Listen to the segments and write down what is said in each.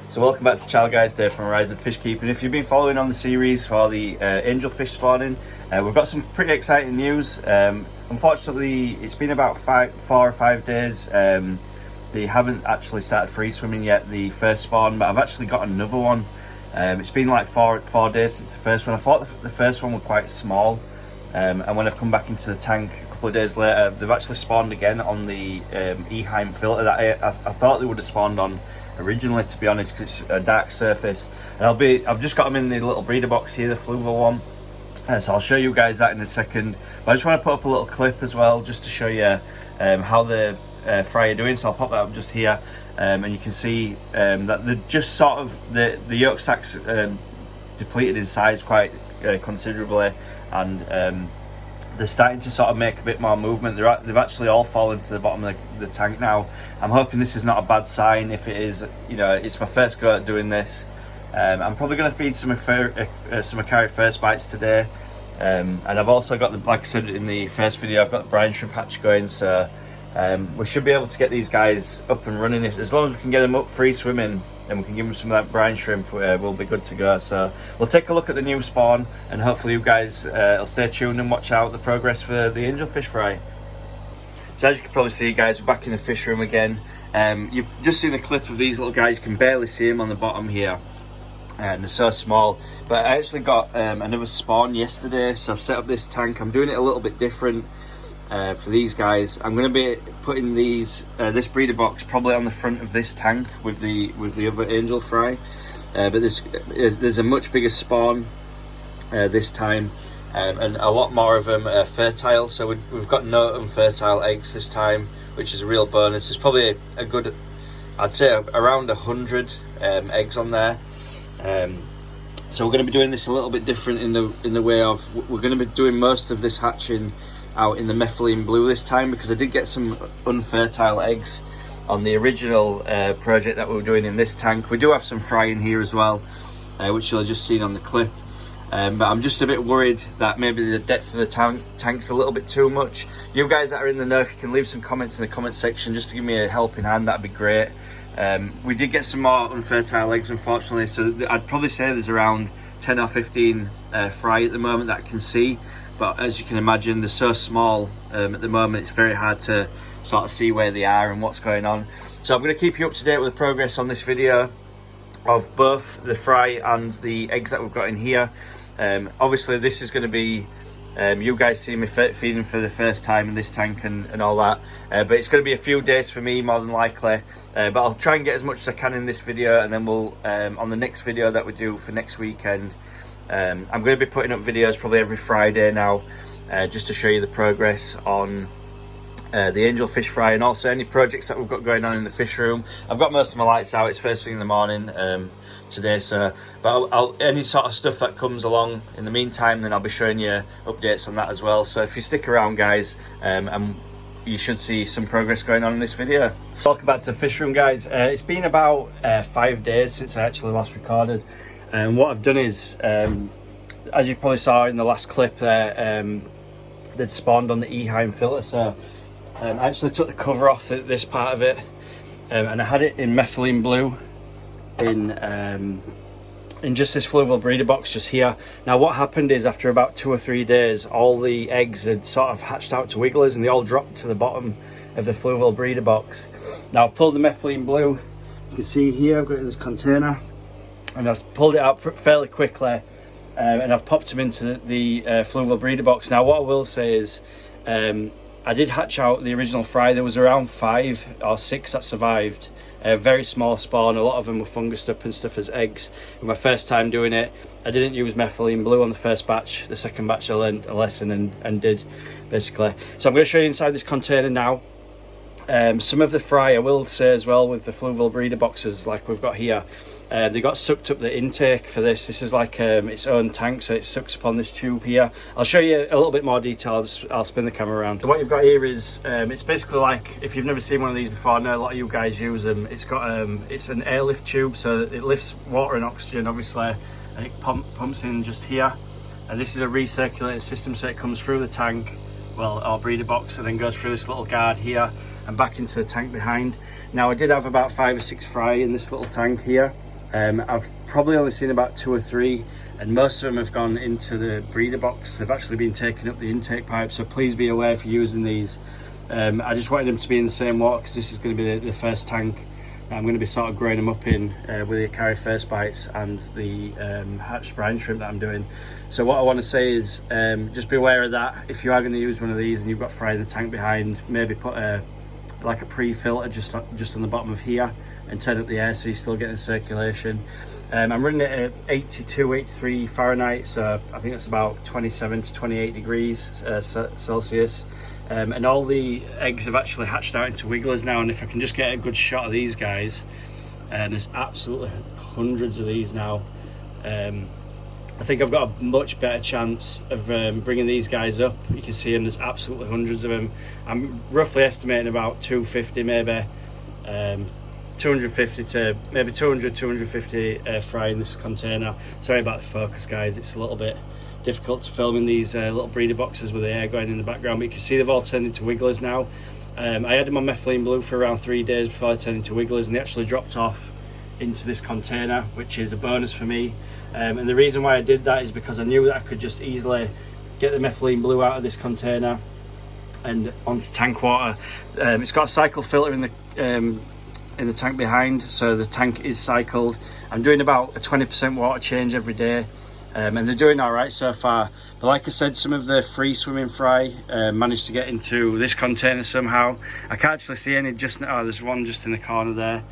So welcome back to the channel, guys. Dave from Horizon Fish Keeping. If you've been following on the series for the angelfish spawning, we've got some pretty exciting news. Unfortunately, it's been about 4 or 5 days. They haven't actually started free swimming yet, the first spawn, but I've actually got another one. It's been like four days since the first one. I thought the first one was quite small, and when I've come back into the tank a couple of days later, they've actually spawned again on the Eheim filter that I thought they would have spawned on originally, to be honest, because it's a dark surface. And I've just got them in the little breeder box here, the Fluval one, so I'll show you guys that in a second. But I just want to put up a little clip as well, just to show you how the fry are doing. So I'll pop that up just here, and you can see that they're just sort of the yolk sacs depleted in size quite considerably, and they're starting to sort of make a bit more movement. They've actually all fallen to the bottom of the tank now. I'm hoping this is not a bad sign. If it is, you know, it's my first go at doing this. I'm probably going to feed some Akari first bites today, and I've also got like I said in the first video, I've got the brine shrimp hatch going, so we should be able to get these guys up and running. As long as we can get them up free swimming and we can give them some of that brine shrimp, we'll be good to go. So we'll take a look at the new spawn, and hopefully you guys will stay tuned and watch out the progress for the angelfish fry. So as you can probably see, guys, we're back in the fish room again. You've just seen a clip of these little guys. You can barely see them on the bottom here, and they're so small. But I actually got another spawn yesterday, so I've set up this tank. I'm doing it a little bit different for these guys. I'm going to be putting these this breeder box probably on the front of this tank with the other angel fry, but there's a much bigger spawn this time, and a lot more of them are fertile. So we've got no unfertile eggs this time, which is a real bonus. There's probably a good, I'd say around 100 eggs on there. So we're going to be doing this a little bit different in the way of, we're going to be doing most of this hatching out in the methylene blue this time, because I did get some unfertile eggs on the original project that we were doing in this tank. We do have some fry in here as well, which you'll have just seen on the clip, but I'm just a bit worried that maybe the depth of the tank's a little bit too much. You guys that are in the know, if you can leave some comments in the comment section just to give me a helping hand, that'd be great. We did get some more unfertile eggs, unfortunately, so I'd probably say there's around 10 or 15 fry at the moment that I can see. But as you can imagine, they're so small at the moment, it's very hard to sort of see where they are and what's going on. So I'm going to keep you up to date with the progress on this video of both the fry and the eggs that we've got in here. Obviously this is going to be you guys see me feeding for the first time in this tank and all that, but it's going to be a few days for me more than likely, but I'll try and get as much as I can in this video, and then we'll on the next video that we do for next weekend, I'm going to be putting up videos probably every Friday now, just to show you the progress on the angelfish fry, and also any projects that we've got going on in the fish room. I've got most of my lights out, it's first thing in the morning today, so but any sort of stuff that comes along in the meantime, then I'll be showing you updates on that as well. So if you stick around, guys, you should see some progress going on in this video. Welcome back to the fish room, guys. It's been about 5 days since I actually last recorded, and what I've done is, as you probably saw in the last clip there, they'd spawned on the Eheim filter, so I actually took the cover off this part of it, and I had it in methylene blue in just this Fluval breeder box just here. Now what happened is, after about 2 or 3 days, all the eggs had sort of hatched out to wigglers, and they all dropped to the bottom of the Fluval breeder box. Now I've pulled the methylene blue, you can see here I've got it in this container, and I've pulled it out fairly quickly, and I've popped them into the Fluval breeder box. Now what I will say is, I did hatch out the original fry. There was around 5 or 6 that survived. A very small spawn, a lot of them were fungused up and stuff as eggs. In my first time doing it, I didn't use methylene blue on the first batch. The second batch I learned a lesson and did, basically. So I'm going to show you inside this container now. Some of the fry, I will say as well, with the Fluval breeder boxes like we've got here, they got sucked up the intake for this. This is like its own tank, so it sucks upon this tube here. I'll show you a little bit more detail. I'll spin the camera around. So what you've got here is, it's basically like, if you've never seen one of these before, I know a lot of you guys use them. It's got it's an airlift tube, so it lifts water and oxygen, obviously, and it pumps in just here. And this is a recirculating system, so it comes through the tank, well, our breeder box, and then goes through this little guard here and back into the tank behind. Now I did have about 5 or 6 fry in this little tank here, I've probably only seen about 2 or 3, and most of them have gone into the breeder box. They've actually been taking up the intake pipe, so please be aware if you're using these. I just wanted them to be in the same water because this is going to be the first tank I'm going to be sort of growing them up in with the Akari First Bites and the hatched brine shrimp that I'm doing. So what I want to say is just be aware of that. If you are going to use one of these and you've got fry in the tank behind, maybe put like a pre-filter just on the bottom of here and turn up the air so you're still getting circulation. I'm running it at 82, 83 Fahrenheit, so I think that's about 27 to 28 degrees Celsius. And all the eggs have actually hatched out into wigglers now, and if I can just get a good shot of these guys, there's absolutely hundreds of these now. I think I've got a much better chance of bringing these guys up. You can see them, there's absolutely hundreds of them. I'm roughly estimating about 250 maybe, 250 to maybe 200, 250 fry in this container. Sorry about the focus guys, it's a little bit difficult to film in these little breeder boxes with the air going in the background, but you can see they've all turned into wigglers now. I had them on methylene blue for around 3 days before I turned into wigglers, and they actually dropped off into this container, which is a bonus for me. And the reason why I did that is because I knew that I could just easily get the methylene blue out of this container and onto tank water. It's got a cycle filter in the tank behind, so the tank is cycled. I'm doing about a 20% water change every day. And they're doing all right so far, but like I said, some of the free swimming fry managed to get into this container somehow. I can't actually see any just now. Oh, there's one just in the corner there.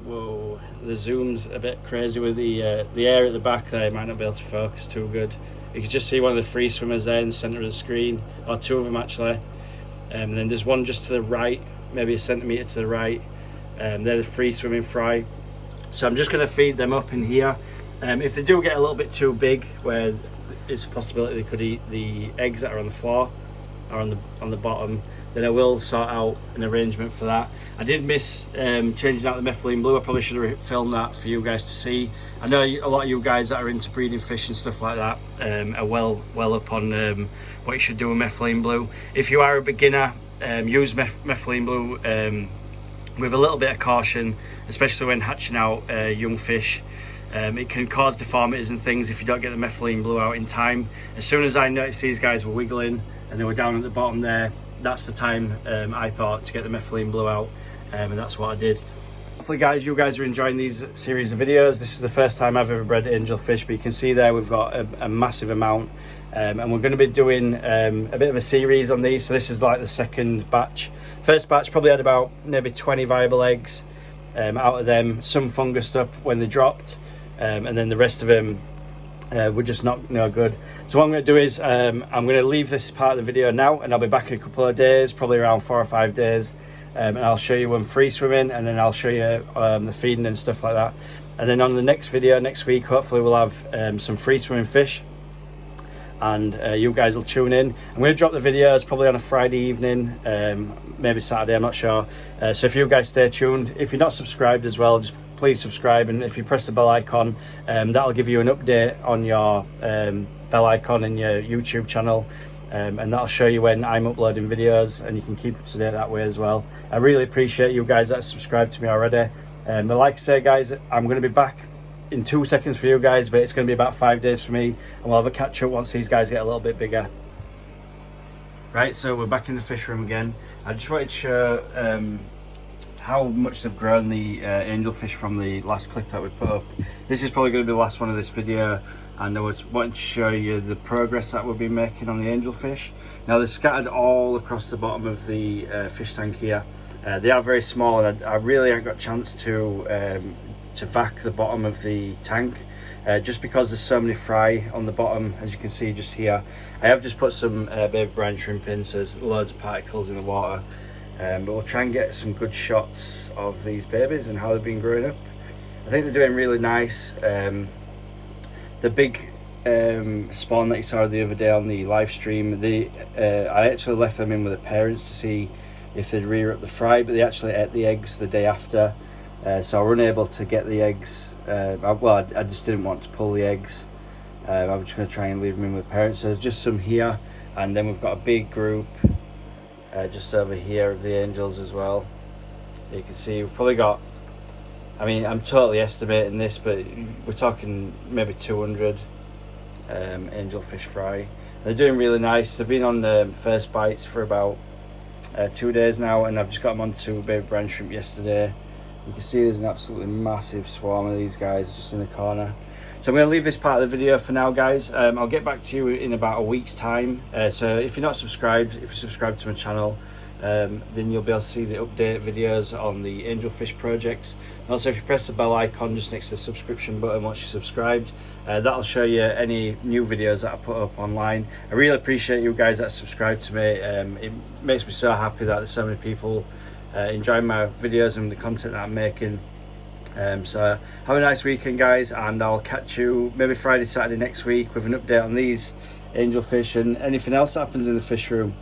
Whoa, the zoom's a bit crazy with the air at the back there. It might not be able to focus too good. You can just see one of the free swimmers there in the center of the screen, or 2 of them actually. And then there's one just to the right, maybe a centimeter to the right. They're the free swimming fry. So I'm just going to feed them up in here. If they do get a little bit too big, where it's a possibility they could eat the eggs that are on the floor or on the bottom, then I will sort out an arrangement for that. I did miss changing out the methylene blue. I probably should have filmed that for you guys to see. I know a lot of you guys that are into breeding fish and stuff like that are well up on what you should do with methylene blue. If you are a beginner, use methylene blue with a little bit of caution, especially when hatching out young fish. It can cause deformities and things if you don't get the methylene blue out in time. As soon as I noticed these guys were wiggling and they were down at the bottom there, that's the time I thought to get the methylene blue out, and that's what I did. Hopefully guys, you guys are enjoying these series of videos. This is the first time I've ever bred angelfish, but you can see there we've got a massive amount, and we're going to be doing a bit of a series on these. So this is like the second batch. First batch probably had about maybe 20 viable eggs. Out of them, some fungused up when they dropped. And then the rest of them were just not no good. So what I'm going to do is I'm going to leave this part of the video now, and I'll be back in a couple of days, probably around 4 or 5 days, and I'll show you when free swimming, and then I'll show you the feeding and stuff like that. And then on the next video next week, hopefully we'll have some free swimming fish, and you guys will tune in. I'm going to drop the videos probably on a Friday evening, maybe Saturday, I'm not sure. So if you guys stay tuned. If you're not subscribed as well, just please subscribe, and if you press the bell icon, that'll give you an update on your bell icon in your YouTube channel, and that'll show you when I'm uploading videos, and you can keep up to date that way as well. I really appreciate you guys that subscribed to me already. But like I say guys, I'm going to be back in 2 seconds for you guys, but it's going to be about 5 days for me, and we'll have a catch up once these guys get a little bit bigger. Right, so we're back in the fish room again. I just wanted to show how much they've grown, the angelfish, from the last clip that we put up. This is probably going to be the last one of this video, and I wanted to show you the progress that we've been making on the angelfish. Now they're scattered all across the bottom of the fish tank here. They are very small, and I really haven't got a chance to vac the bottom of the tank, just because there's so many fry on the bottom, as you can see just here. I have just put some baby brine shrimp in, so there's loads of particles in the water. But we'll try and get some good shots of these babies and how they've been growing up. I think they're doing really nice. The big spawn that you saw the other day on the live stream, I actually left them in with the parents to see if they'd rear up the fry, but they actually ate the eggs the day after, so I wasn't able to get the eggs. Well, I just didn't want to pull the eggs. I'm just going to try and leave them in with parents. So there's just some here, and then we've got a big group just over here of the angels as well. You can see we've probably got I mean, I'm totally estimating this, but we're talking maybe 200 angelfish fry. They're doing really nice. They've been on the first bites for about 2 days now, and I've just got them onto baby brine shrimp yesterday. You can see there's an absolutely massive swarm of these guys just in the corner. So I'm going to leave this part of the video for now, guys. I'll get back to you in about a week's time. So if you're not subscribed, if you subscribe to my channel, then you'll be able to see the update videos on the angelfish projects. And also, if you press the bell icon just next to the subscription button once you're subscribed, that'll show you any new videos that I put up online. I really appreciate you guys that subscribe to me. It makes me so happy that there's so many people enjoying my videos and the content that I'm making. So have a nice weekend, guys, and I'll catch you maybe Friday, Saturday next week with an update on these angelfish and anything else that happens in the fish room.